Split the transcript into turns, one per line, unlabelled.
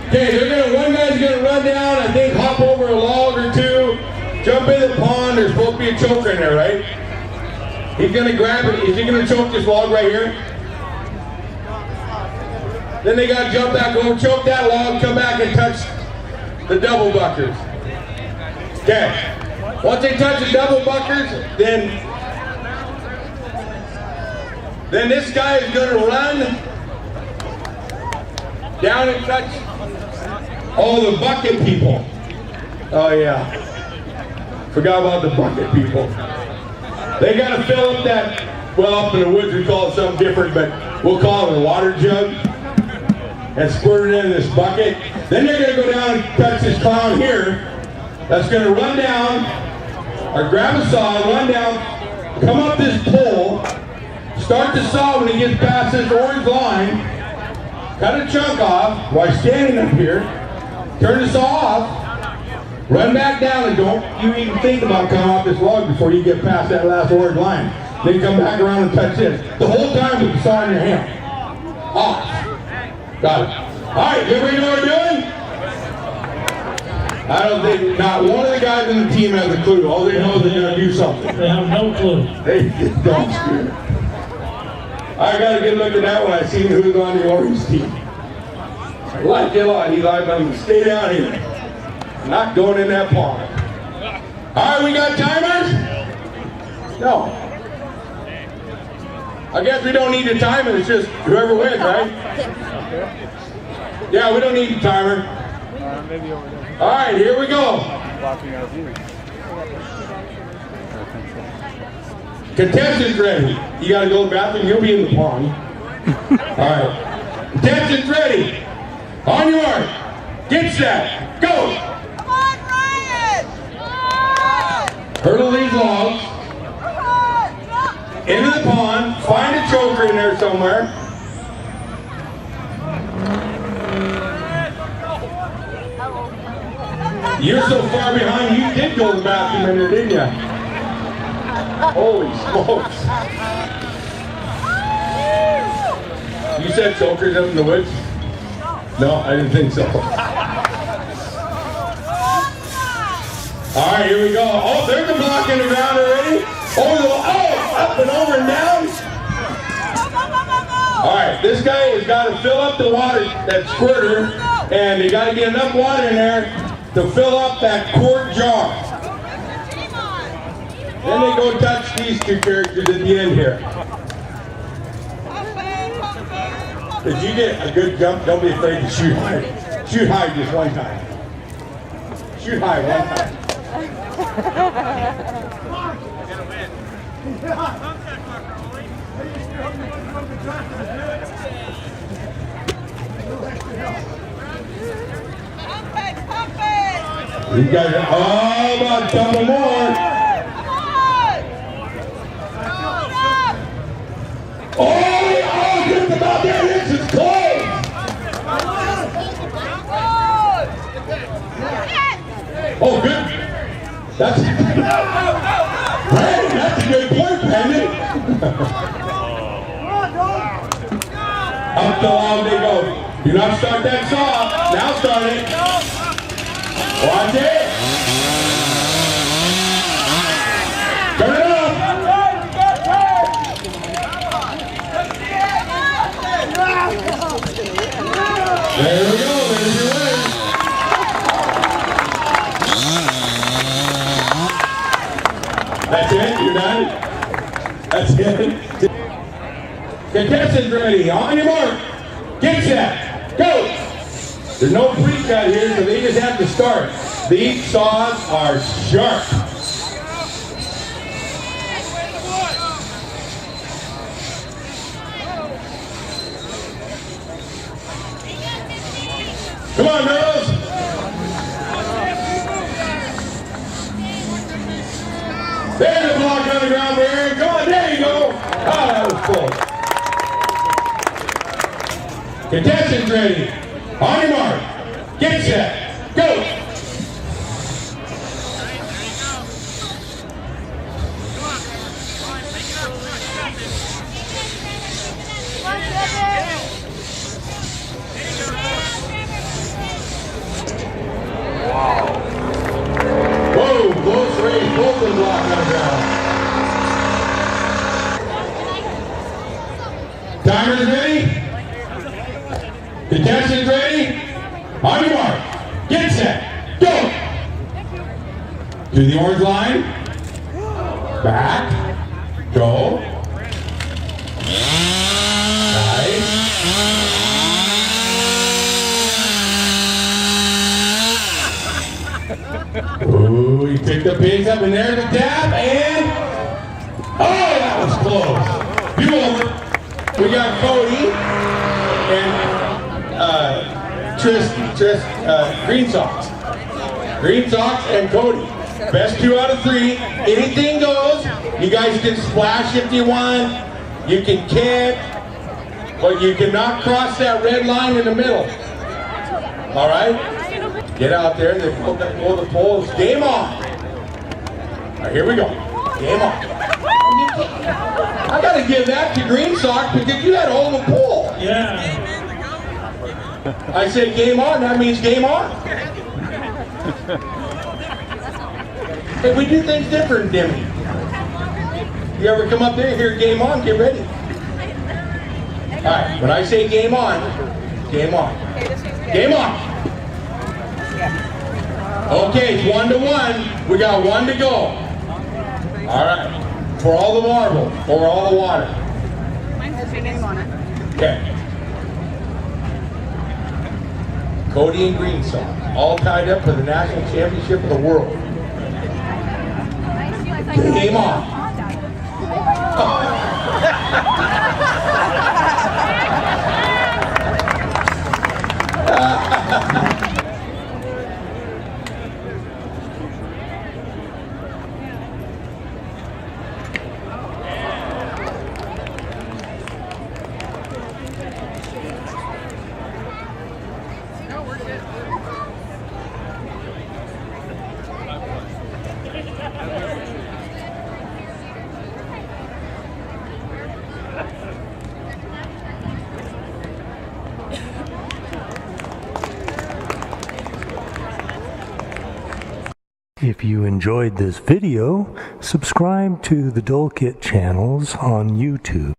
Okay, one guy's gonna run down, I think hop over a log or two, jump in the pond. There's supposed to be a choker in there, right? He's gonna grab it. Is he gonna choke this log right here? Then they gotta jump back over, choke that log, come back and touch the double buckers. Okay. Once they touch the double buckers, then this guy is gonna run down and touch all the bucket people. Oh yeah. Forgot about the bucket people. They gotta fill up that, well, up in the woods we call it something different, but we'll call it a water jug, and squirt it in this bucket. Then they're gonna go down and touch this clown here. That's gonna run down, or grab a saw, run down, come up this pole, start the saw when he gets past this orange line, cut a chunk off while standing up here, turn the saw off, run back down, and don't you even think about coming off this log before you get past that last orange line. Then come back around and touch this. The whole time with the saw in your hand. Off. Got it. Alright, everybody know what we're doing? I don't think, not one of the guys in the team has a clue. All they know is they're going to do something.
They have no clue.
They don't screw it. I got a good look at that when I seen who was on the orange team. I like it a lot. He's like, I'm going to stay down here. Not going in that pond. Alright, we got timers? No. I guess we don't need a timer. It's just whoever wins, right? Yeah, we don't need a timer.
Maybe over there.
All right, here we go.
Blocking our view.
Contestants ready. You got to go to the bathroom. You'll be in the pond. All right. Contestants ready. On your mark. Get set. Go.
Come on, Ryan.
Hurdle these logs. Into the pond. Find a choker in there somewhere. You're so far behind, you did go to the bathroom in there, didn't you? Holy smokes. You said chokers up in the woods? No, I didn't think so. All right, here we go. Oh, there's a block in the ground already. Up and over and down. All right, this guy has got to fill up the water, that squirter, and you got to get enough water in there to fill up that quart jar. Then they go touch these two characters at the end here. Did you get a good jump? Don't be afraid to shoot high. Shoot high just one time. Shoot high one time. You guys are about a couple more. Oh, just about there. This is close. Oh, good. That's Brandon, that's a good point, Brandon. Up the log they go. Do not start that saw. Now start it. Watch it. Turn it up. There we go. There's your win. That's it? You're done? That's it? Contestants ready. On your mark. Get set. Go. There's no pre-cut here, so they just have to start. These saws are sharp. Come on, girls. There's a block on the ground for Aaron. Come on, there you go. Oh, that was close. Contestants ready. On your mark. Get set. Go. Timers ready? Contestants ready? On your mark. Get set. Go! To the orange line. Back. Go. Nice. Ooh, he picked the pace up, and there's the tap, and oh, that was close. You over. We got Cody and Green Sox. Green Sox and Cody. Best 2 out of 3. Anything goes. You guys can splash if you want. You can kick, but you cannot cross that red line in the middle. All right? Get out there. They pull the poles. Game on. All right, here we go. Game on. I got to give that to Green Sox because you had to hold the pole.
Yeah.
I said game on. That means game on. Hey, we do things different, Dimmy. You ever come up there and hear game on, get ready. All right, when I say game on, game on. Game on. Okay, it's 1-1. We got 1 to go. All right, for all the marbles, or all the water. Okay. Cody and Green Sox, all tied up for the national championship of the world. Game on.
If you enjoyed this video, subscribe to the Dull Kit channels on YouTube.